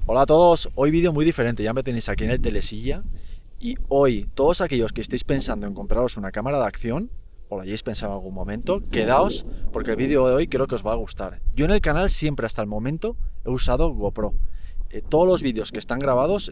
Hola a todos, hoy vídeo muy diferente, ya me tenéis aquí en el Telesilla y hoy todos aquellos que estéis pensando en compraros una cámara de acción o lo hayáis pensado en algún momento, quedaos porque el vídeo de hoy creo que os va a gustar. Yo en el canal siempre hasta el momento he usado GoPro. Todos los vídeos que están grabados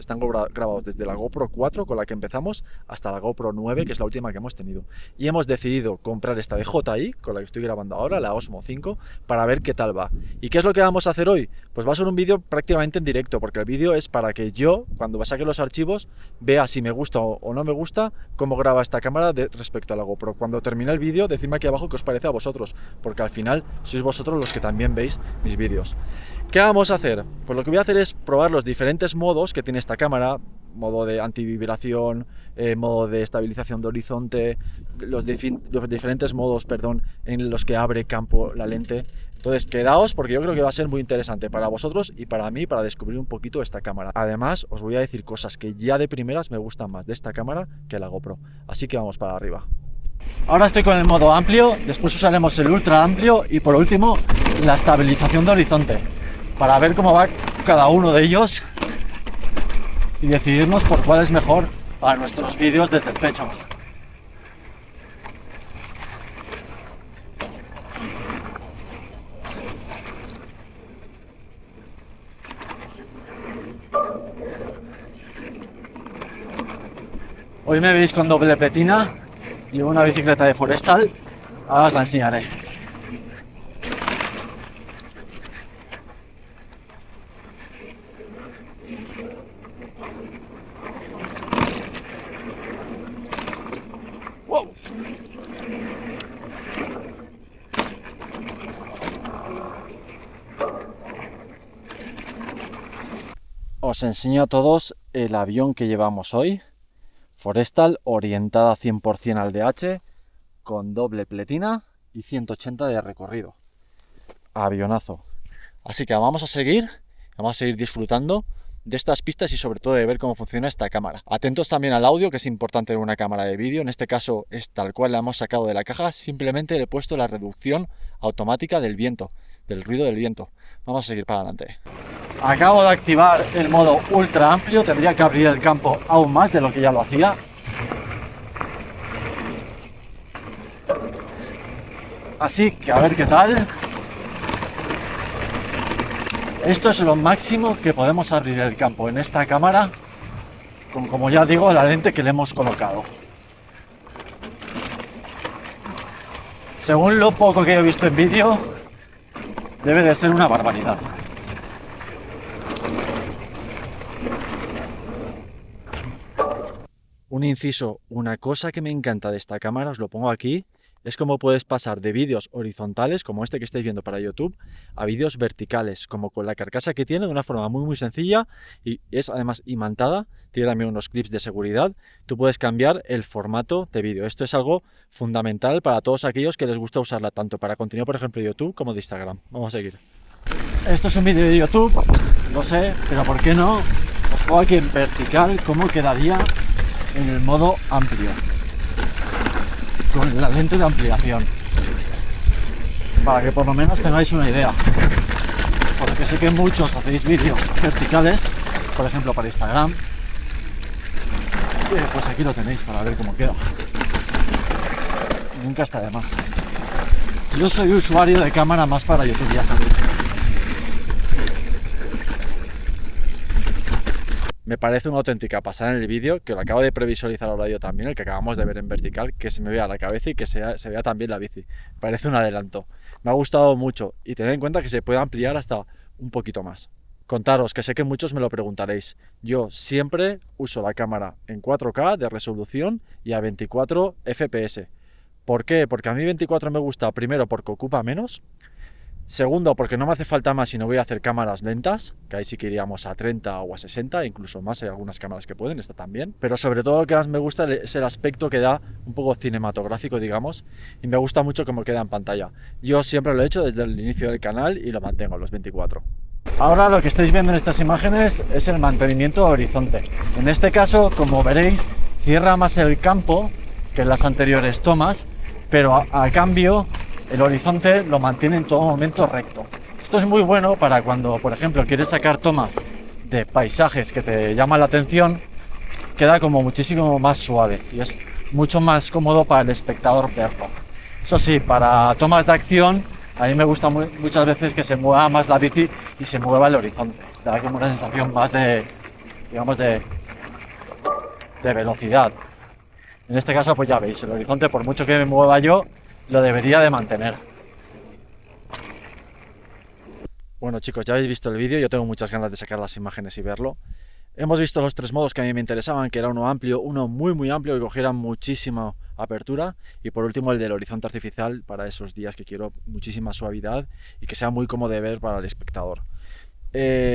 desde la GoPro 4 con la que empezamos hasta la GoPro 9, que es la última que hemos tenido. Y hemos decidido comprar esta DJI, con la que estoy grabando ahora, la Osmo 5, para ver qué tal va. ¿Y qué es lo que vamos a hacer hoy? Pues va a ser un vídeo prácticamente en directo, porque el vídeo es para que yo, cuando saque los archivos, vea si me gusta o no me gusta cómo graba esta cámara respecto a la GoPro. Cuando termine el vídeo, decidme aquí abajo qué os parece a vosotros, porque al final sois vosotros los que también veis mis vídeos. ¿Qué vamos a hacer? Pues lo que voy a hacer es probar los diferentes modos que tiene esta cámara, modo de antivibración, modo de estabilización de horizonte, los diferentes modos, en los que abre campo la lente. Entonces quedaos porque yo creo que va a ser muy interesante para vosotros y para mí para descubrir un poquito esta cámara. Además os voy a decir cosas que ya de primeras me gustan más de esta cámara que la GoPro. Así que vamos para arriba. Ahora estoy con el modo amplio, después usaremos el ultra amplio y por último la estabilización de horizonte, para ver cómo va cada uno de ellos y decidirnos por cuál es mejor para nuestros vídeos desde el pecho. Hoy me veis con doble pletina, llevo una bicicleta de Forestal, ahora os la enseñaré. ¡Wow! Os enseño a todos el avión que llevamos hoy. Forestal orientada 100% al DH, con doble pletina y 180 de recorrido. Avionazo. Así que vamos a seguir disfrutando de estas pistas y sobre todo de ver cómo funciona esta cámara. Atentos también al audio, que es importante en una cámara de vídeo. En este caso es tal cual la hemos sacado de la caja, simplemente le he puesto la reducción automática del viento, del ruido del viento. Vamos a seguir para adelante. Acabo de activar el modo ultra amplio, tendría que abrir el campo aún más de lo que ya lo hacía. Así que a ver qué tal. Esto es lo máximo que podemos abrir el campo en esta cámara, como ya digo, la lente que le hemos colocado. Según lo poco que he visto en vídeo, debe de ser una barbaridad. Un inciso, una cosa que me encanta de esta cámara, os lo pongo aquí, es cómo puedes pasar de vídeos horizontales, como este que estáis viendo para YouTube, a vídeos verticales, como con la carcasa que tiene, de una forma muy sencilla, y es además imantada, tiene también unos clips de seguridad. Tú puedes cambiar el formato de vídeo. Esto es algo fundamental para todos aquellos que les gusta usarla, tanto para contenido, por ejemplo, de YouTube, como de Instagram. Vamos a seguir. Esto es un vídeo de YouTube, lo sé, pero ¿por qué no? Os pongo aquí en vertical cómo quedaría en el modo amplio, con la lente de ampliación, para que por lo menos tengáis una idea, porque sé que muchos hacéis vídeos verticales, por ejemplo para Instagram, pues aquí lo tenéis para ver cómo queda. Nunca está de más. Yo soy usuario de cámara más para YouTube, ya sabéis. Me parece una auténtica pasada en el vídeo, que lo acabo de previsualizar ahora yo también, el que acabamos de ver en vertical, que se me vea la cabeza y que se vea también la bici. Parece un adelanto. Me ha gustado mucho y tened en cuenta que se puede ampliar hasta un poquito más. Contaros, que sé que muchos me lo preguntaréis, yo siempre uso la cámara en 4K de resolución y a 24 FPS. ¿Por qué? Porque a mí 24 me gusta, primero porque ocupa menos. Segundo, porque no me hace falta más si no voy a hacer cámaras lentas, que ahí sí que iríamos a 30 o a 60, incluso más, hay algunas cámaras que pueden, esta también. Pero sobre todo lo que más me gusta es el aspecto que da un poco cinematográfico, digamos, y me gusta mucho cómo queda en pantalla. Yo siempre lo he hecho desde el inicio del canal y lo mantengo, los 24. Ahora lo que estáis viendo en estas imágenes es el mantenimiento de horizonte. En este caso, como veréis, cierra más el campo que en las anteriores tomas, pero a cambio el horizonte lo mantiene en todo momento recto. Esto es muy bueno para cuando, por ejemplo, quieres sacar tomas de paisajes que te llaman la atención, queda como muchísimo más suave y es mucho más cómodo para el espectador verlo. Eso sí, para tomas de acción, a mí me gusta muchas veces que se mueva más la bici y se mueva el horizonte. Da como una sensación más de, digamos, de velocidad. En este caso, pues ya veis, el horizonte, por mucho que me mueva yo, lo debería de mantener. Bueno chicos, ya habéis visto el vídeo, yo tengo muchas ganas de sacar las imágenes y verlo. Hemos visto los tres modos que a mí me interesaban, que era uno amplio, uno muy amplio que cogiera muchísima apertura y por último el del horizonte artificial para esos días que quiero muchísima suavidad y que sea muy cómodo de ver para el espectador.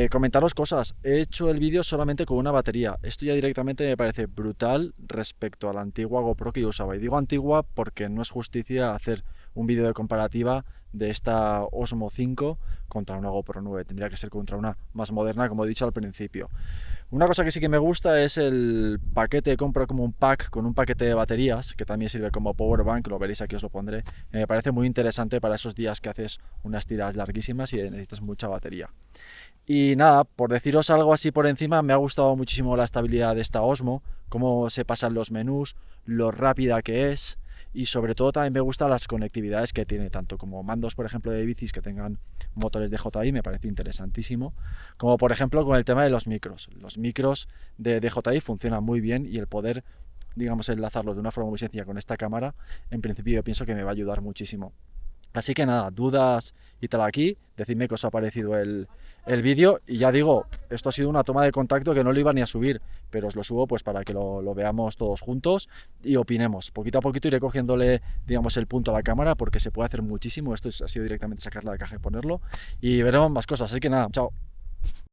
Comentaros cosas, he hecho el vídeo solamente con una batería, esto ya directamente me parece brutal respecto a la antigua GoPro que yo usaba, y digo antigua porque no es justicia hacer un vídeo de comparativa de esta Osmo 5 contra una GoPro 9, tendría que ser contra una más moderna, como he dicho al principio. Una cosa que sí que me gusta es el paquete, compra como un pack con un paquete de baterías, que también sirve como power bank, lo veréis aquí, os lo pondré. Me parece muy interesante para esos días que haces unas tiradas larguísimas y necesitas mucha batería. Y nada, por deciros algo así por encima, me ha gustado muchísimo la estabilidad de esta Osmo, cómo se pasan los menús, lo rápida que es y sobre todo también me gustan las conectividades que tiene, tanto como mandos, por ejemplo, de bicis que tengan motores DJI, me parece interesantísimo, como por ejemplo con el tema de los micros. Los micros de DJI funcionan muy bien y el poder, digamos, enlazarlos de una forma muy sencilla con esta cámara, en principio yo pienso que me va a ayudar muchísimo. Así que nada, dudas y tal aquí, decidme qué os ha parecido el vídeo y ya digo, esto ha sido una toma de contacto que no lo iba ni a subir, pero os lo subo pues para que lo veamos todos juntos y opinemos. Poquito a poquito iré cogiéndole, digamos, el punto a la cámara porque se puede hacer muchísimo, esto ha sido directamente sacarla de la caja y ponerlo y veremos más cosas, así que nada, chao.